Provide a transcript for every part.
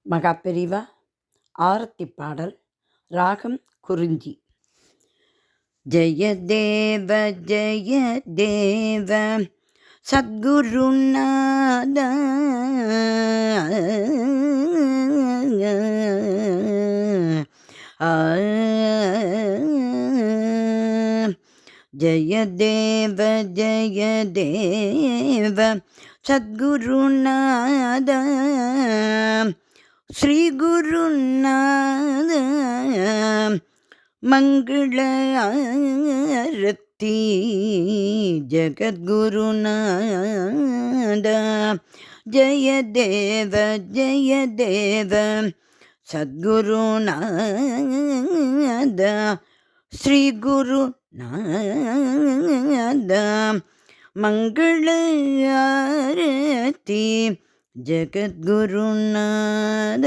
மகாபெரிவா ஆரத்தி பாடல் ராகம் குறிஞ்சி. ஜெய தேவ ஜெய தேவ சத்குருநாத ஜெய தேவ ஜெய தேவ சத்குருநாத ஸ்ரீ குருநாத மங்கள ஆரத்தி ஜகத்குருநாத ஜெய தேவ சத்குருநாத ஸ்ரீ குருநாத மங்கள ஆரத்தி ஜகத்குருநாத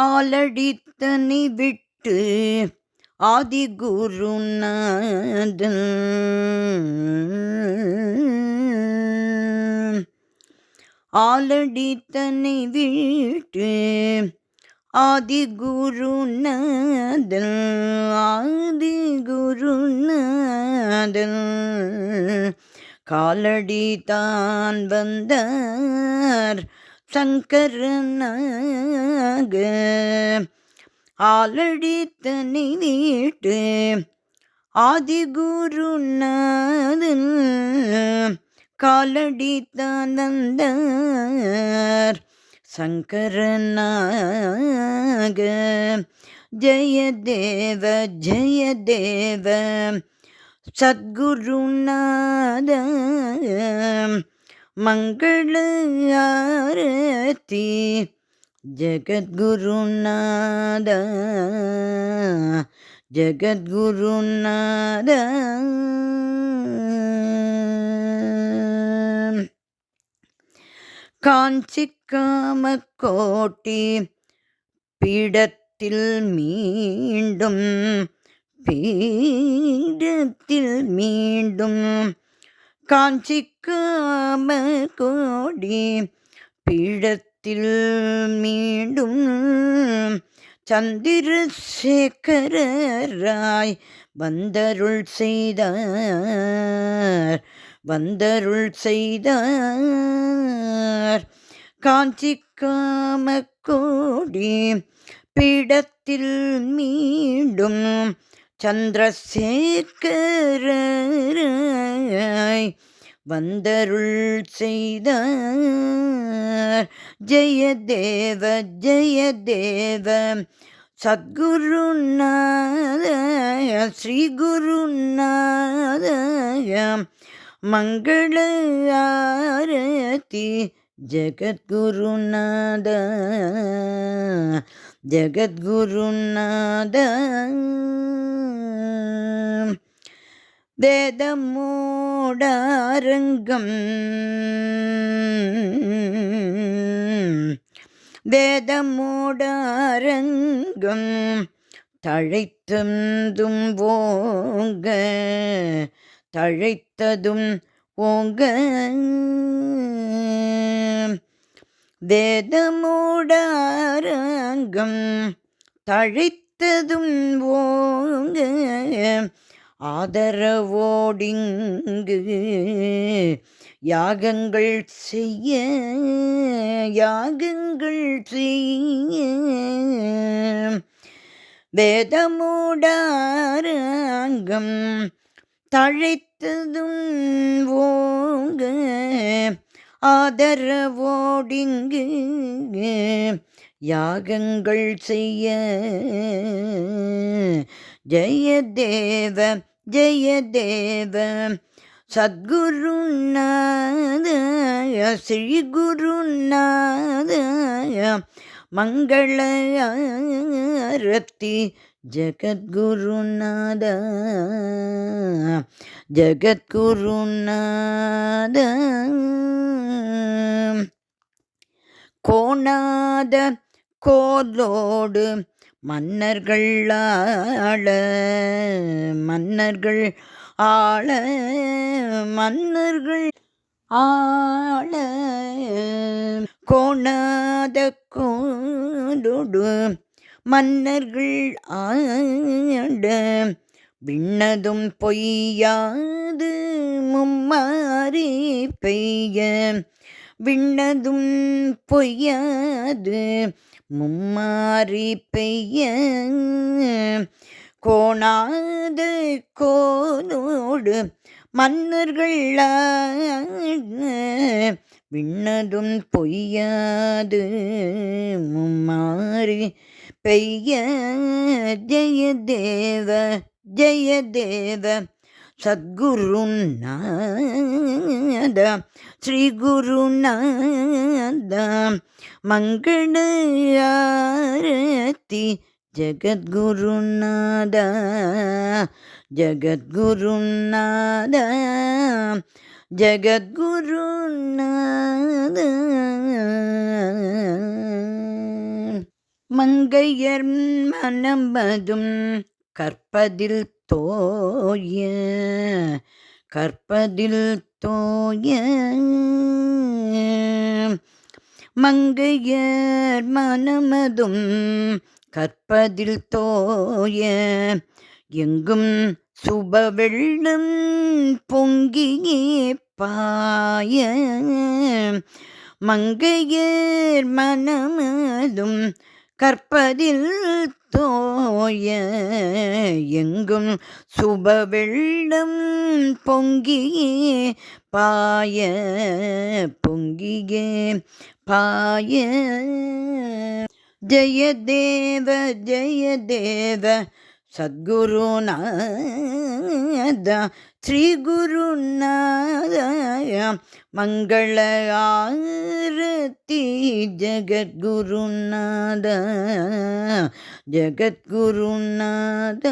ஆலடித்தனை விட்டு ஆதிகுருநாதன் ஆலடித்தனை விட்டு ஆதிகுருநாதன் காலடி தான் வந்தார் சங்கரனாக ஆலடித்தனை வீட்டு ஆதிகுருநாதன் காலடி தான் வந்தார் சங்கரனாக ஜெய தேவ சத்குருநாத மங்கள ஆரத்தி ஜகத்குருநாத காஞ்சி காமக்கோட்டி பீடத்தில் மீண்டும் காஞ்சி காமக்கோடி பீடத்தில் மீண்டும் சந்திரசேகரராய் வந்தருள் செய்தார் காஞ்சி காமக்கோடி பீடத்தில் மீண்டும் சந்திரசேகரராய் வந்தருள் செய்தார் ஜெய தேவ சத்குருநாத ஸ்ரீ குருநாத மங்கள ஆரத்தி ஜகத்குருநாத வேதமூடாரங்கம் தழைத்ததும் ஓங்க வேதமூடாரங்கம் தழைத்ததும் ஓங்க ஆதரவோடிங்கு யாகங்கள் செய்ய வேதமூடாரங்கம் தழைத்ததும் ஓங்க ஆதரவோடிங்கு யாகங்கள் செய்ய ஜெய தேவ சத்குருநாத ஸ்ரீ குருநாத மங்கள ஆரத்தி ஜகத்குருநாத கோணாத கோலோடு மன்னர்கள் ஆள மன்னர்கள் ஆள மன்னர்கள் ஆள கோணாத கோடொடு மன்னர்கள் ஆண்ட விண்ணதும் பொய்யாது மும்மாறி பெய்ய விண்ணதும் பொய்யாது மும்மாறி பெய்ய கோணாத கோனோடு மன்னர்கள் விண்ணதும் பொய்யாது மும்மாறி பெய்ய ஜெயதேவ ஜெயதேவ சத்குருநாத ஸ்ரீ குருநாத மங்கள ஆரத்தி ஜகத்குருநாத ஜகத்குருநாத ஜகத்குருநாத மங்கையர் மனமதும் கற்பதில் தோய கற்பதில் தோய மங்கையர் மனமதும் கற்பதில் தோய எங்கும் சுபவெள்ளம் பொங்கியே பாய மங்கையர் மனமதும் கற்பதில் தோய எங்கும் சுபவெள்ளம் பொங்கியே பாய பொங்கியே பாய ஜெயதேவ ஜெயதேவ சத்குருநாத ஸ்ரீ குருநாத மங்கள ஆரத்தி ஜகத்குருநாத ஜகத்குருநாத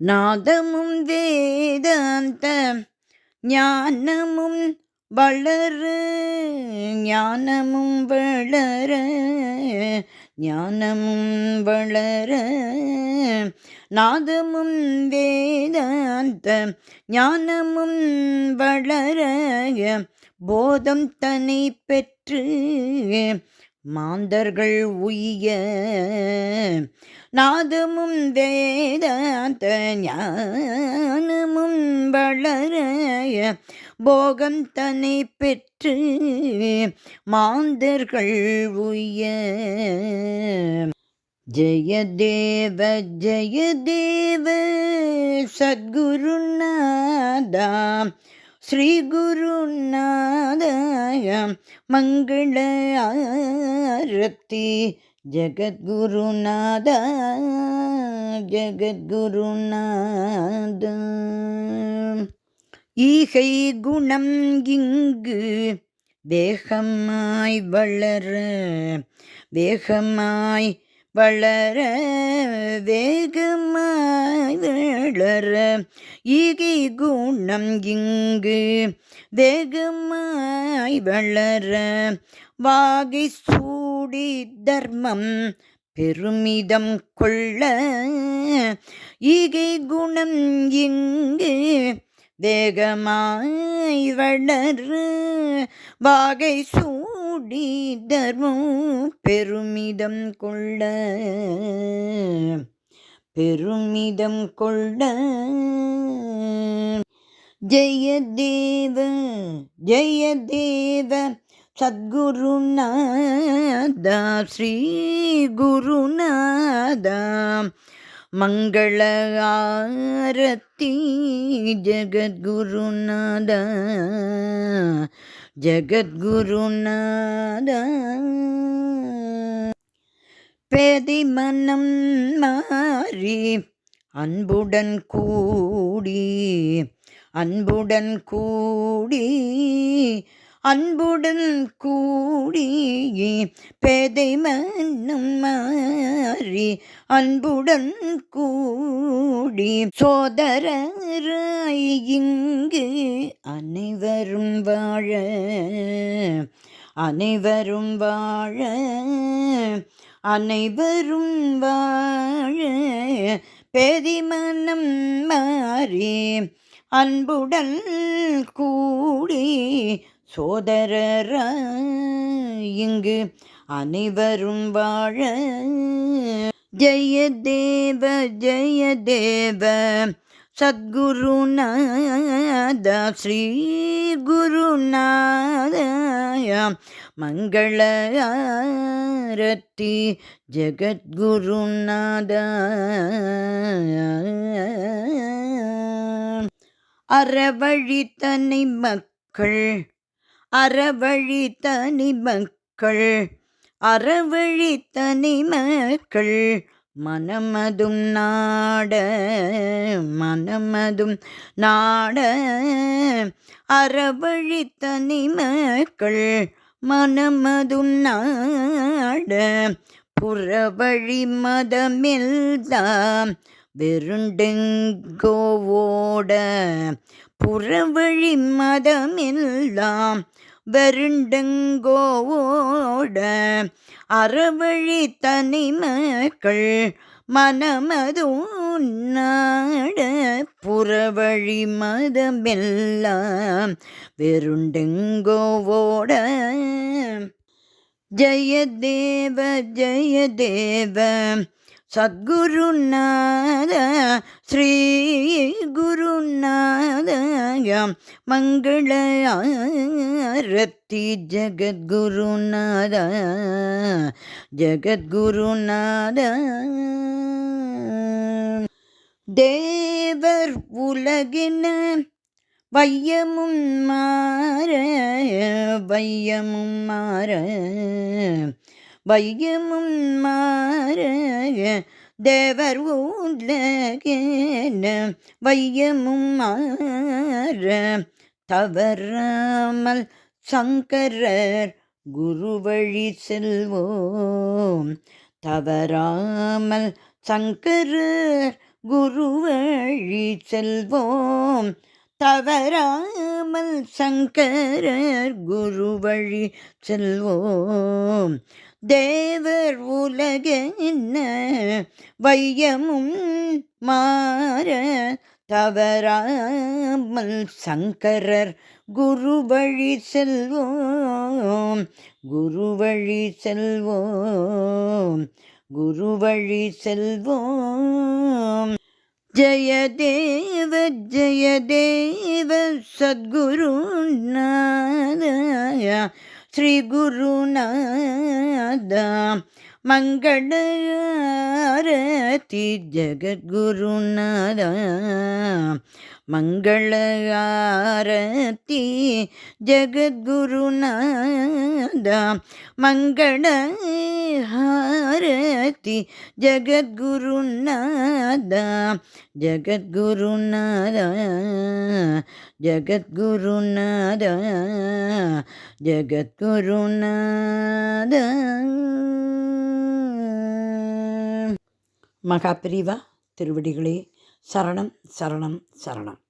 நாதமும் வேதாந்த ஞானமும் வளர ஞானமும் வளர ஞானமும் வளர நாதமும் வேதாந்த ஞானமும் வளர போதம் தனி பெற்று மாந்தர்கள் உய்ய நாதமும் வேதாந்த ஞானமும் வளர போகம் தன்னை பெற்று மாந்தர்கள் உய்ய ஜெயதேவ ஜெயதேவ சத்குருநாதா ஸ்ரீ குருநாத மங்கள ஆரத்தி ஜகத்குருநாத ஜகத்குருநாத ஈகை குணம் இங்கு வேகமாய் வளர வேகமாய் வளர வேகமாய் வளர ஈகை குணம் இங்கு வேகமாய் வளர வாகை சூடி தர்மம் பெருமிதம் கொள்ள ஈகை குணம் இங்கு வேகமாய் வளர வாகை சூடி தர்மம் பெருமிதம் கொள்ள பெருமிதம் கொள்ள ஜெயதேவ ஜெயதேவ சத்குருநாத ஸ்ரீ குருநாத மங்கள ஆரத்தி ஜகத்குருநாத ஜகத்குருநாத பேதை மனம் மாறி அன்புடன் கூடி அன்புடன் கூடி அன்புடன் கூடி பேதை மனம் மாறி அன்புடன் கூடி சோதரராய் இங்கு அனைவரும் வாழ அனைவரும் வாழ அனைவரும் வாழ பெதிமனம் மாறி அன்புடன் கூடி சோதரரா இங்கு அனைவரும் வாழ. ஜெய தேவ ஜெய தேவ சத்குருநாத ஸ்ரீ குருநாத மங்கள ஆரத்தி ஜெகத்குருநாத. அறவழி தனி மக்கள் அறவழி தனி மக்கள் அறவழி தனி மக்கள் மனமதும் நாட மனமதும் நாட அறவழி தனி மக்கள் மனமதும் நாட புறவழி மதமெல்லாம் வெருண்டெங்கோவோட புறவழி மதமெல்லாம் வெருண்டெங்கோவோட அறவழி தனி மக்கள் மனமதும் நாட புறவழி மதமெல்லாம் வெருண்டெங்கோவோட. ஜெய தேவ ஜெய தேவ சத்குருநாத ஸ்ரீ குருநாத மங்கள ஆரத்தி ஜெகத்குருநாத ஜெகத்குருநாத. தேவர் உலகின வையமும் மாற வையமும் மாற வையமும் மாற தேவர் உலகின வையமும் மாற தவறாமல் சங்கரர் குருவழி செல்வோம் தவறாமல் சங்கரர் குருவழி செல்வோம் தவறாமல் சங்கரர் குருவழி செல்வோம். தேவர் உலகின வையமும் மாற தவறாமல் சங்கரர் குருவழி செல்வோம் குருவழி செல்வோம் குருவழி செல்வோம். ஜெய தேவ ஜெய தேவ சத்குருநாத ஸ்ரீ குருநாத மங்கள ஆரத்தி ஜெகத்குருநாத மங்கள ஆரத்தி ஜெகத்குருநாத மங்கள ஆரத்தி ஜெகத்குருநாத ஜெகத்குருநாத ஜெகத்குருநாத ஜெகத்குருநாத. மகாபிரிவா திருவடிகளே சரணம் சரணம் சரணம்.